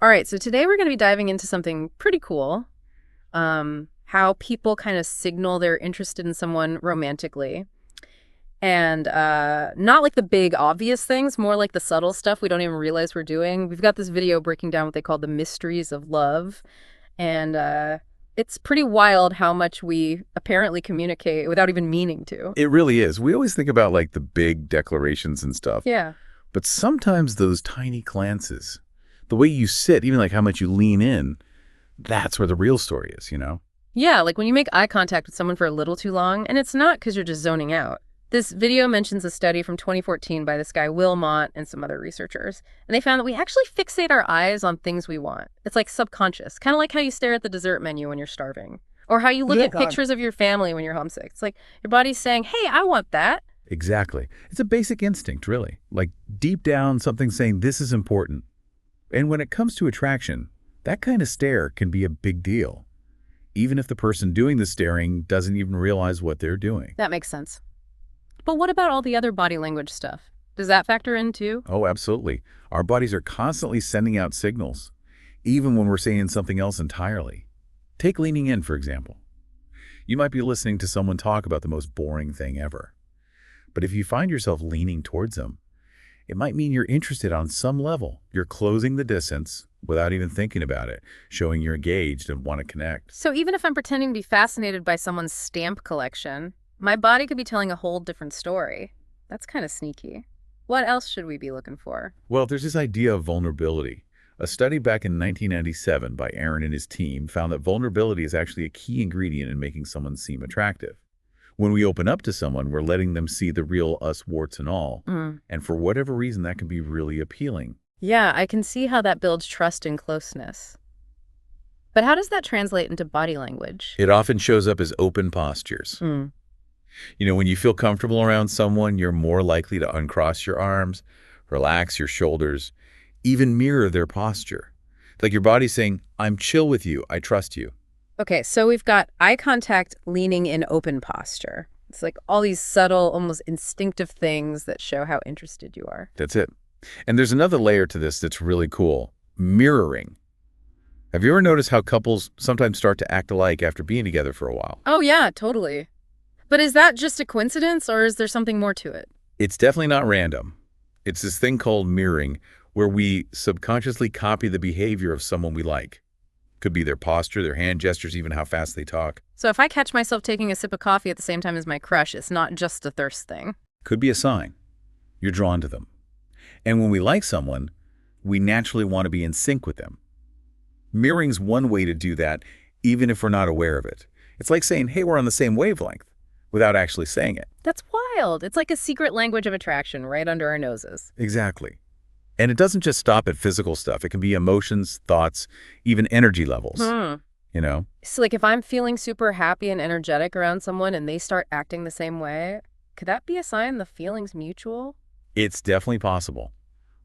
All right, so today we're going to be diving into something pretty cool. How people kind of signal they're interested in someone romantically. And not like the big obvious things, more like the subtle stuff we don't even realize we're doing. We've got this video breaking down what they call the mysteries of love. And it's pretty wild how much we apparently communicate without even meaning to. It really is. We always think about like the big declarations and stuff, Yeah. but sometimes those tiny glances, the way you sit, even like how much you lean in, that's where the real story is, you know? Yeah, like when you make eye contact with someone for a little too long, and it's not because you're just zoning out. This video mentions a study from 2014 by this guy, Will Mott, and some other researchers. And they found that we actually fixate our eyes on things we want. It's like subconscious, kind of like how you stare at the dessert menu when you're starving. Or how you look at pictures of your family when you're homesick. It's like your body's saying, hey, I want that. Exactly. It's a basic instinct, really. Like deep down, something saying this is important. And when it comes to attraction, that kind of stare can be a big deal, even if the person doing the staring doesn't even realize what they're doing. That makes sense. But what about all the other body language stuff? Does that factor in too? Oh, absolutely. Our bodies are constantly sending out signals, even when we're saying something else entirely. Take leaning in, for example. You might be listening to someone talk about the most boring thing ever. But if you find yourself leaning towards them, it might mean you're interested on some level. You're closing the distance without even thinking about it, showing you're engaged and want to connect. So even if I'm pretending to be fascinated by someone's stamp collection, my body could be telling a whole different story. That's kind of sneaky. What else should we be looking for? Well, there's this idea of vulnerability. A study back in 1997 by Aaron and his team found that vulnerability is actually a key ingredient in making someone seem attractive. When we open up to someone, we're letting them see the real us, warts and all. And for whatever reason, that can be really appealing. Yeah, I can see how that builds trust and closeness. But how does that translate into body language? It often shows up as open postures. You know, when you feel comfortable around someone, you're more likely to uncross your arms, relax your shoulders, even mirror their posture. Like your body's saying, I'm chill with you, I trust you. Okay, so we've got eye contact, leaning in open posture. It's like all these subtle, almost instinctive things that show how interested you are. That's it. And there's another layer to this that's really cool. Mirroring. Have you ever noticed how couples sometimes start to act alike after being together for a while? Oh yeah, totally. But is that just a coincidence, or is there something more to it? It's definitely not random. It's this thing called mirroring, where we subconsciously copy the behavior of someone we like. Could be their posture, their hand gestures, even how fast they talk. So if I catch myself taking a sip of coffee at the same time as my crush, it's not just a thirst thing. Could be a sign. You're drawn to them. And when we like someone, we naturally want to be in sync with them. Mirroring's one way to do that, even if we're not aware of it. It's like saying, hey, we're on the same wavelength, without actually saying it. That's wild. It's like a secret language of attraction right under our noses. Exactly. And it doesn't just stop at physical stuff. It can be emotions, thoughts, even energy levels, you know? So like if I'm feeling super happy and energetic around someone and they start acting the same way, could that be a sign the feeling's mutual? It's definitely possible.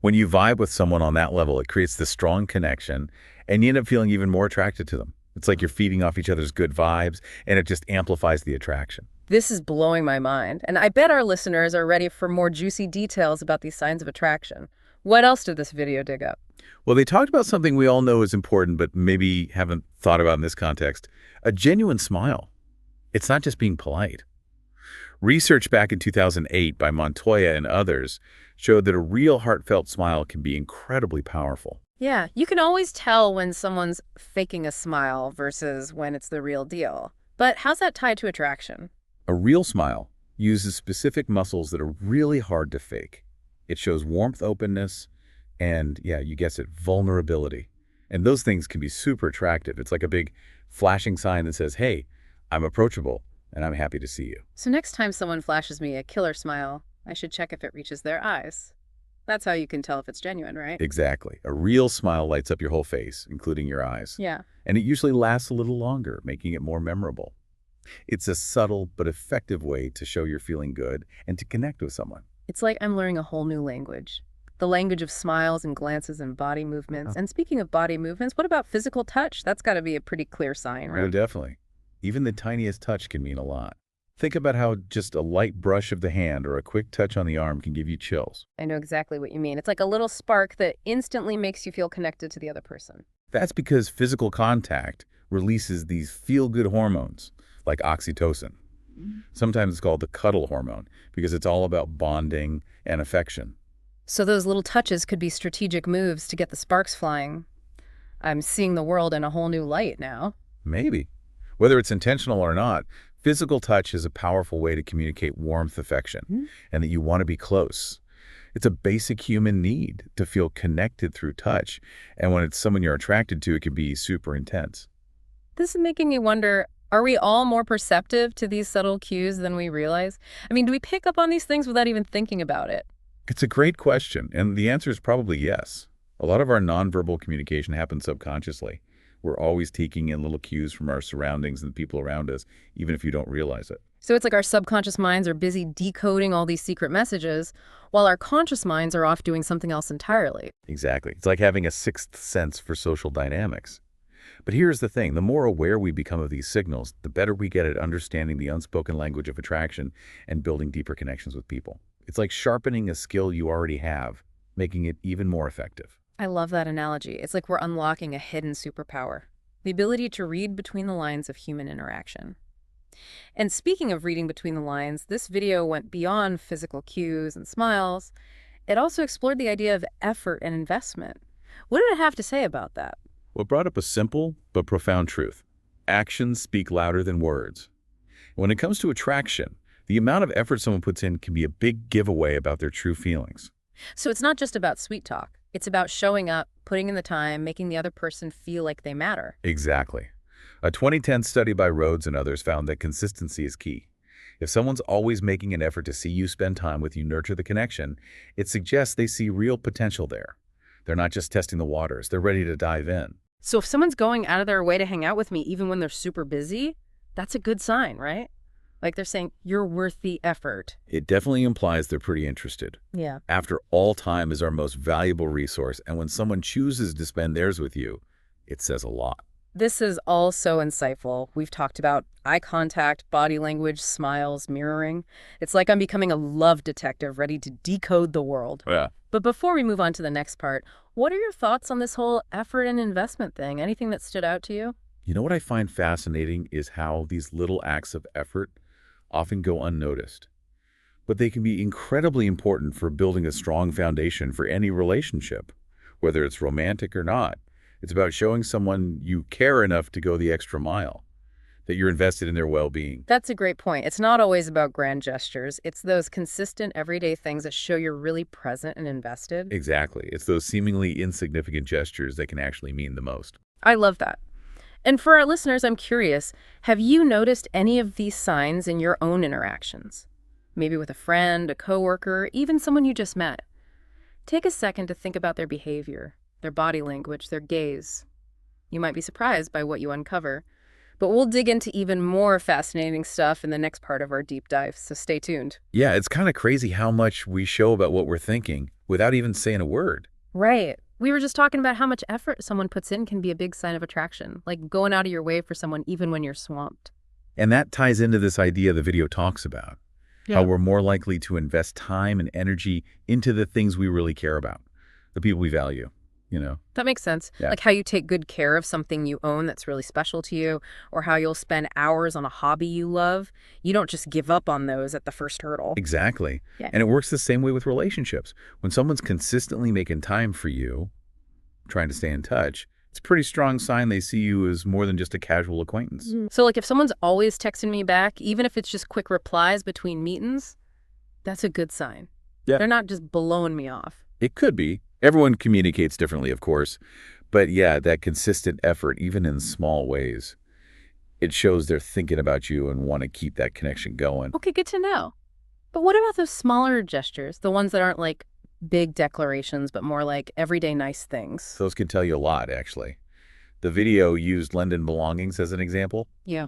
When you vibe with someone on that level, it creates this strong connection, and you end up feeling even more attracted to them. It's like you're feeding off each other's good vibes, and it just amplifies the attraction. This is blowing my mind, and I bet our listeners are ready for more juicy details about these signs of attraction. What else did this video dig up? Well, they talked about something we all know is important, but maybe haven't thought about in this context: a genuine smile. It's not just being polite. Research back in 2008 by Montoya and others showed that a real heartfelt smile can be incredibly powerful. Yeah, you can always tell when someone's faking a smile versus when it's the real deal. But how's that tied to attraction? A real smile uses specific muscles that are really hard to fake. It shows warmth, openness, and yeah, you guess it, vulnerability. And those things can be super attractive. It's like a big flashing sign that says, hey, I'm approachable and I'm happy to see you. So next time someone flashes me a killer smile, I should check if it reaches their eyes. That's how you can tell if it's genuine, right? Exactly. A real smile lights up your whole face, including your eyes. Yeah. And it usually lasts a little longer, making it more memorable. It's a subtle but effective way to show you're feeling good and to connect with someone. It's like I'm learning a whole new language. The language of smiles and glances and body movements. And speaking of body movements, what about physical touch? That's got to be a pretty clear sign, Oh, right? definitely. Even the tiniest touch can mean a lot. Think about how just a light brush of the hand or a quick touch on the arm can give you chills. I know exactly what you mean. It's like a little spark that instantly makes you feel connected to the other person. That's because physical contact releases these feel-good hormones, like oxytocin. Sometimes it's called the cuddle hormone because it's all about bonding and affection. So those little touches could be strategic moves to get the sparks flying. I'm seeing the world in a whole new light now. Maybe. Whether it's intentional or not, physical touch is a powerful way to communicate warmth, affection, and that you want to be close. It's a basic human need to feel connected through touch, and when it's someone you're attracted to, it can be super intense. This is making me wonder, are we all more perceptive to these subtle cues than we realize? I mean, do we pick up on these things without even thinking about it? It's a great question, and the answer is probably yes. A lot of our nonverbal communication happens subconsciously. We're always taking in little cues from our surroundings and the people around us, even if you don't realize it. So it's like our subconscious minds are busy decoding all these secret messages, while our conscious minds are off doing something else entirely. Exactly. It's like having a sixth sense for social dynamics. But here's the thing, the more aware we become of these signals, the better we get at understanding the unspoken language of attraction and building deeper connections with people. It's like sharpening a skill you already have, making it even more effective. I love that analogy. It's like we're unlocking a hidden superpower, the ability to read between the lines of human interaction. And speaking of reading between the lines, this video went beyond physical cues and smiles. It also explored the idea of effort and investment. What did it have to say about that? Well, it brought up a simple but profound truth. Actions speak louder than words. When it comes to attraction, the amount of effort someone puts in can be a big giveaway about their true feelings. So it's not just about sweet talk. It's about showing up, putting in the time, making the other person feel like they matter. Exactly. A 2010 study by Rhodes and others found that consistency is key. If someone's always making an effort to see you, spend time with you, nurture the connection, it suggests they see real potential there. They're not just testing the waters, they're ready to dive in. So if someone's going out of their way to hang out with me, even when they're super busy, that's a good sign, right? Like they're saying, you're worth the effort. It definitely implies they're pretty interested. Yeah. After all, time is our most valuable resource, and when someone chooses to spend theirs with you, it says a lot. This is all so insightful. We've talked about eye contact, body language, smiles, mirroring. It's like I'm becoming a love detective ready to decode the world. Yeah. But before we move on to the next part, what are your thoughts on this whole effort and investment thing? Anything that stood out to you? You know what I find fascinating is how these little acts of effort often go unnoticed. But they can be incredibly important for building a strong foundation for any relationship, whether it's romantic or not. It's about showing someone you care enough to go the extra mile, that you're invested in their well-being. That's a great point. It's not always about grand gestures. It's those consistent everyday things that show you're really present and invested. Exactly. It's those seemingly insignificant gestures that can actually mean the most. I love that. And for our listeners, I'm curious, have you noticed any of these signs in your own interactions? Maybe with a friend, a coworker, even someone you just met. Take a second to think about their behavior, their body language, their gaze. You might be surprised by what you uncover. But we'll dig into even more fascinating stuff in the next part of our deep dive, so stay tuned. Yeah, it's kind of crazy how much we show about what we're thinking without even saying a word. Right. We were just talking about how much effort someone puts in can be a big sign of attraction, like going out of your way for someone even when you're swamped. And that ties into this idea the video talks about, how we're more likely to invest time and energy into the things we really care about, the people we value, you know? That makes sense. Yeah. Like how you take good care of something you own that's really special to you, or how you'll spend hours on a hobby you love. You don't just give up on those at the first hurdle. Exactly. Yeah. And it works the same way with relationships. When someone's consistently making time for you, trying to stay in touch, it's a pretty strong sign they see you as more than just a casual acquaintance. So like if someone's always texting me back, even if it's just quick replies between meetings, that's a good sign. Yeah. They're not just blowing me off. It could be. Everyone communicates differently, of course. But yeah, that consistent effort, even in small ways, it shows they're thinking about you and want to keep that connection going. Okay, good to know. But what about those smaller gestures, the ones that aren't like big declarations, but more like everyday nice things? Those can tell you a lot, actually. The video used lend belongings as an example. Yeah.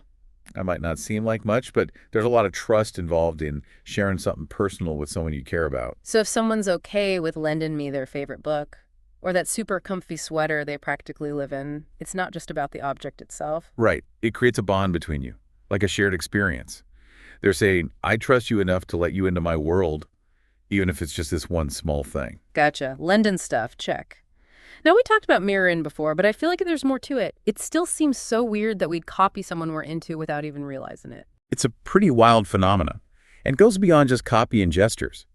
I might not seem like much, but there's a lot of trust involved in sharing something personal with someone you care about. So if someone's okay with lending me their favorite book, or that super comfy sweater they practically live in, it's not just about the object itself. Right. It creates a bond between you, like a shared experience. They're saying, I trust you enough to let you into my world, even if it's just this one small thing. Gotcha. Lending stuff, check. Now, we talked about mirroring before, but I feel like there's more to it. It still seems so weird that we'd copy someone we're into without even realizing it. It's a pretty wild phenomenon and goes beyond just copy and gestures.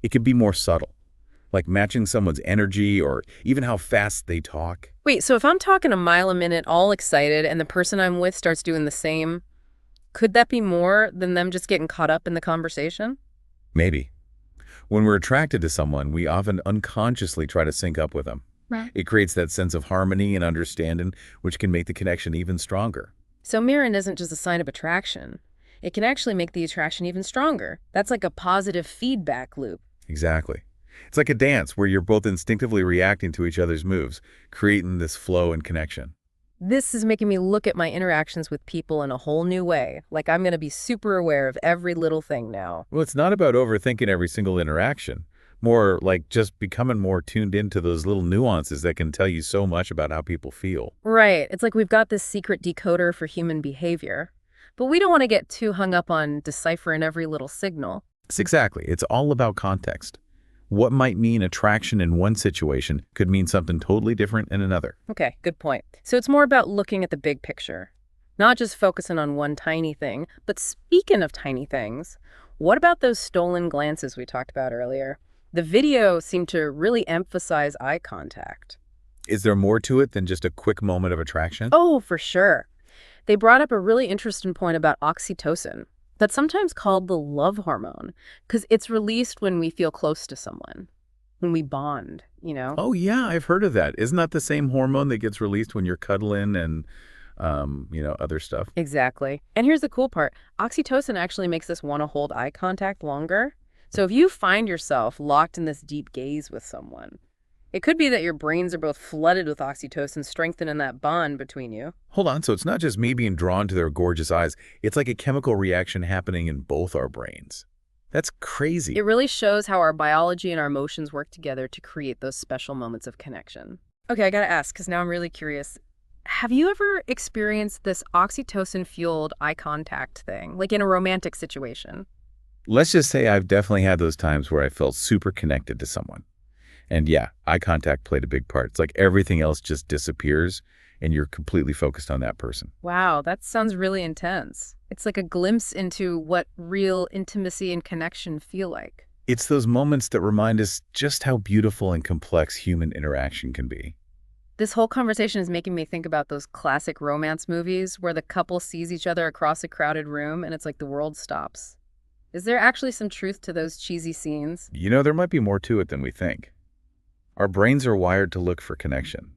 It can be more subtle, like matching someone's energy or even how fast they talk. Wait, so if I'm talking a mile a minute, all excited, and the person I'm with starts doing the same, could that be more than them just getting caught up in the conversation? Maybe. When we're attracted to someone, we often unconsciously try to sync up with them. Right. It creates that sense of harmony and understanding, which can make the connection even stronger. So mirroring isn't just a sign of attraction. It can actually make the attraction even stronger. That's like a positive feedback loop. Exactly. It's like a dance where you're both instinctively reacting to each other's moves, creating this flow and connection. This is making me look at my interactions with people in a whole new way. Like I'm going to be super aware of every little thing now. Well, it's not about overthinking every single interaction. More like just becoming more tuned into those little nuances that can tell you so much about how people feel. Right. It's like we've got this secret decoder for human behavior. But we don't want to get too hung up on deciphering every little signal. It's all about context. What might mean attraction in one situation could mean something totally different in another. Okay, good point. So it's more about looking at the big picture, not just focusing on one tiny thing. But speaking of tiny things, what about those stolen glances we talked about earlier? The video seemed to really emphasize eye contact. Is there more to it than just a quick moment of attraction? Oh, for sure. They brought up a really interesting point about oxytocin. That's sometimes called the love hormone because it's released when we feel close to someone, when we bond. Oh, yeah, I've heard of that. Isn't that the same hormone that gets released when you're cuddling and, other stuff? Exactly. And here's the cool part. Oxytocin actually makes us want to hold eye contact longer. So if you find yourself locked in this deep gaze with someone, it could be that your brains are both flooded with oxytocin, strengthening that bond between you. Hold on, so it's not just me being drawn to their gorgeous eyes. It's like a chemical reaction happening in both our brains. That's crazy. It really shows how our biology and our emotions work together to create those special moments of connection. Okay, I gotta ask, because now I'm really curious. Have you ever experienced this oxytocin-fueled eye contact thing, like in a romantic situation? Let's just say I've definitely had those times where I felt super connected to someone. And yeah, eye contact played a big part. It's like everything else just disappears and you're completely focused on that person. Wow, that sounds really intense. It's like a glimpse into what real intimacy and connection feel like. It's those moments that remind us just how beautiful and complex human interaction can be. This whole conversation is making me think about those classic romance movies where the couple sees each other across a crowded room and it's like the world stops. Is there actually some truth to those cheesy scenes? There might be more to it than we think. Our brains are wired to look for connection.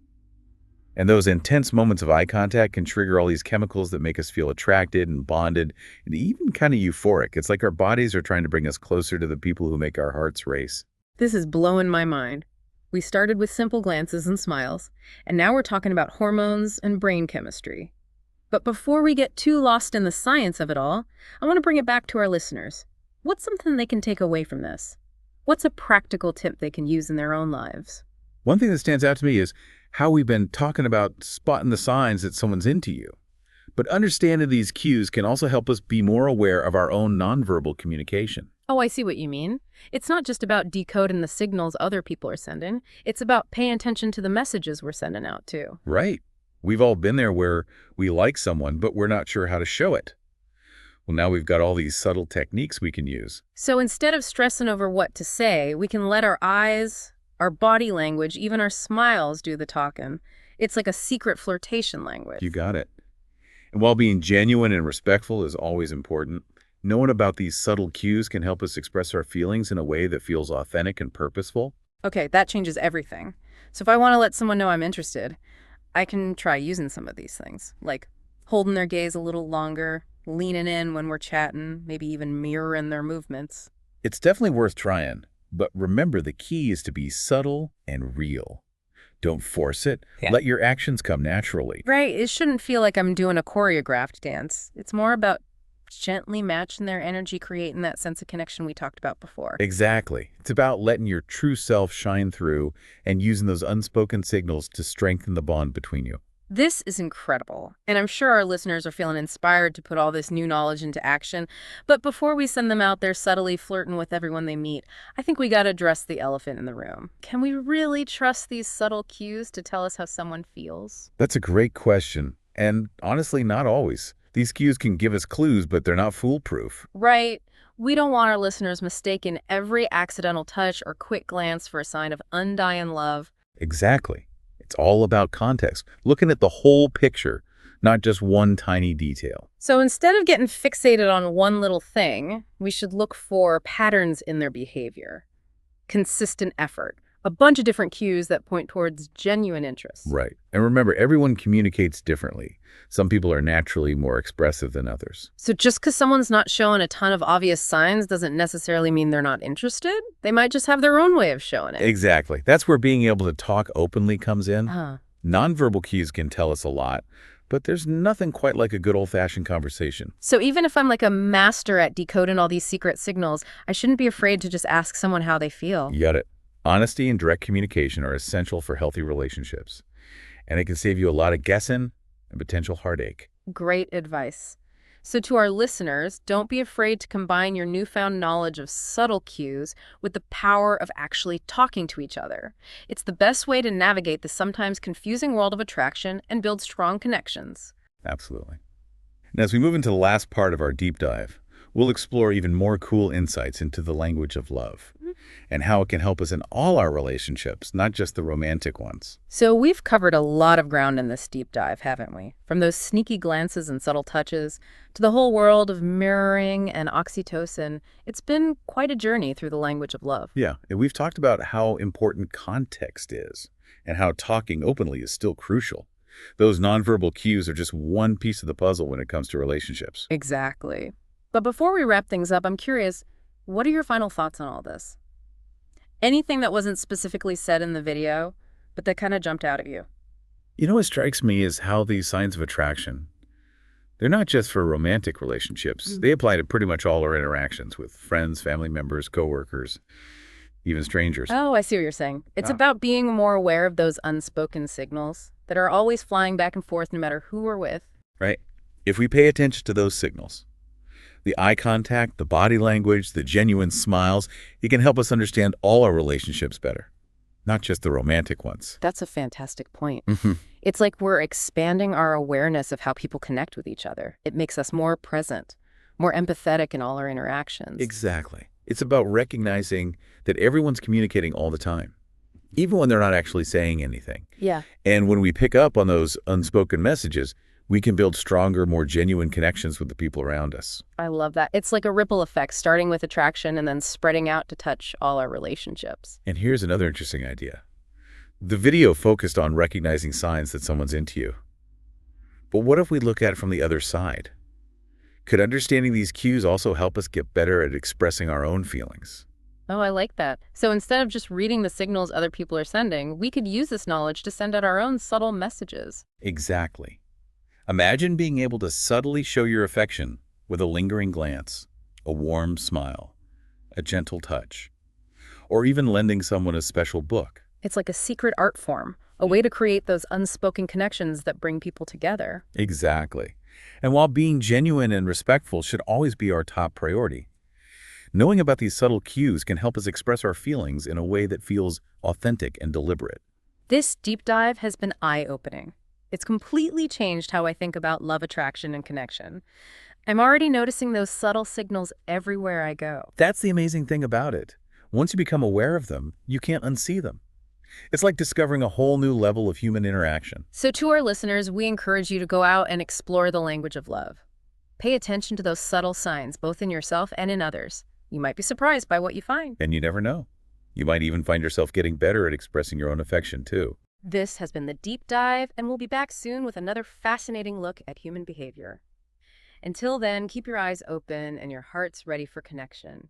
And those intense moments of eye contact can trigger all these chemicals that make us feel attracted and bonded and even kind of euphoric. It's like our bodies are trying to bring us closer to the people who make our hearts race. This is blowing my mind. We started with simple glances and smiles, and now we're talking about hormones and brain chemistry. But before we get too lost in the science of it all, I want to bring it back to our listeners. What's something they can take away from this? What's a practical tip they can use in their own lives? One thing that stands out to me is how we've been talking about spotting the signs that someone's into you. But understanding these cues can also help us be more aware of our own nonverbal communication. Oh, I see what you mean. It's not just about decoding the signals other people are sending. It's about paying attention to the messages we're sending out, too. Right. We've all been there where we like someone, but we're not sure how to show it. Well, now we've got all these subtle techniques we can use. So instead of stressing over what to say, we can let our eyes, our body language, even our smiles do the talking. It's like a secret flirtation language. You got it. And while being genuine and respectful is always important, knowing about these subtle cues can help us express our feelings in a way that feels authentic and purposeful. Okay, that changes everything. So if I want to let someone know I'm interested, I can try using some of these things, like holding their gaze a little longer, leaning in when we're chatting, maybe even mirroring their movements. It's definitely worth trying, but remember the key is to be subtle and real. Don't force it. Yeah. Let your actions come naturally. Right, it shouldn't feel like I'm doing a choreographed dance. It's more about gently matching their energy, creating that sense of connection we talked about before. Exactly. It's about letting your true self shine through and using those unspoken signals to strengthen the bond between you. This is incredible, and I'm sure our listeners are feeling inspired to put all this new knowledge into action. But before we send them out there subtly flirting with everyone they meet, I think we got to address the elephant in the room. Can we really trust these subtle cues to tell us how someone feels? That's a great question, and honestly, not always. These cues can give us clues, but they're not foolproof. Right. We don't want our listeners mistaking every accidental touch or quick glance for a sign of undying love. Exactly. It's all about context, looking at the whole picture, not just one tiny detail. So instead of getting fixated on one little thing, we should look for patterns in their behavior, consistent effort, a bunch of different cues that point towards genuine interest. Right. And remember, everyone communicates differently. Some people are naturally more expressive than others. So just because someone's not showing a ton of obvious signs doesn't necessarily mean they're not interested. They might just have their own way of showing it. Exactly. That's where being able to talk openly comes in. Huh. Nonverbal cues can tell us a lot, but there's nothing quite like a good old-fashioned conversation. So even if I'm like a master at decoding all these secret signals, I shouldn't be afraid to just ask someone how they feel. You got it. Honesty and direct communication are essential for healthy relationships, and it can save you a lot of guessing and potential heartache. Great advice. So to our listeners, don't be afraid to combine your newfound knowledge of subtle cues with the power of actually talking to each other. It's the best way to navigate the sometimes confusing world of attraction and build strong connections. Absolutely. And as we move into the last part of our deep dive, we'll explore even more cool insights into the language of love and how it can help us in all our relationships, not just the romantic ones. So we've covered a lot of ground in this deep dive, haven't we? From those sneaky glances and subtle touches to the whole world of mirroring and oxytocin. It's been quite a journey through the language of love. Yeah, and we've talked about how important context is and how talking openly is still crucial. Those nonverbal cues are just one piece of the puzzle when it comes to relationships. Exactly. But before we wrap things up, I'm curious, what are your final thoughts on all this? Anything that wasn't specifically said in the video, but that kind of jumped out at you? You know what strikes me is how these signs of attraction, they're not just for romantic relationships. They apply to pretty much all our interactions with friends, family members, coworkers, even strangers. Oh, I see what you're saying. It's Ah. about being more aware of those unspoken signals that are always flying back and forth no matter who we're with. Right? If we pay attention to those signals, the eye contact, the body language, the genuine smiles, it can help us understand all our relationships better, not just the romantic ones. That's a fantastic point. Mhm. It's like we're expanding our awareness of how people connect with each other. It makes us more present, more empathetic in all our interactions. Exactly. It's about recognizing that everyone's communicating all the time, even when they're not actually saying anything. Yeah. And when we pick up on those unspoken messages, we can build stronger, more genuine connections with the people around us. I love that. It's like a ripple effect, starting with attraction and then spreading out to touch all our relationships. And here's another interesting idea. The video focused on recognizing signs that someone's into you. But what if we look at it from the other side? Could understanding these cues also help us get better at expressing our own feelings? Oh, I like that. So instead of just reading the signals other people are sending, we could use this knowledge to send out our own subtle messages. Exactly. Imagine being able to subtly show your affection with a lingering glance, a warm smile, a gentle touch, or even lending someone a special book. It's like a secret art form, a way to create those unspoken connections that bring people together. Exactly. And while being genuine and respectful should always be our top priority, knowing about these subtle cues can help us express our feelings in a way that feels authentic and deliberate. This deep dive has been eye-opening. It's completely changed how I think about love, attraction, and connection. I'm already noticing those subtle signals everywhere I go. That's the amazing thing about it. Once you become aware of them, you can't unsee them. It's like discovering a whole new level of human interaction. So to our listeners, we encourage you to go out and explore the language of love. Pay attention to those subtle signs, both in yourself and in others. You might be surprised by what you find. And you never know. You might even find yourself getting better at expressing your own affection, too. This has been the Deep Dive, and we'll be back soon with another fascinating look at human behavior. Until then, keep your eyes open and your hearts ready for connection.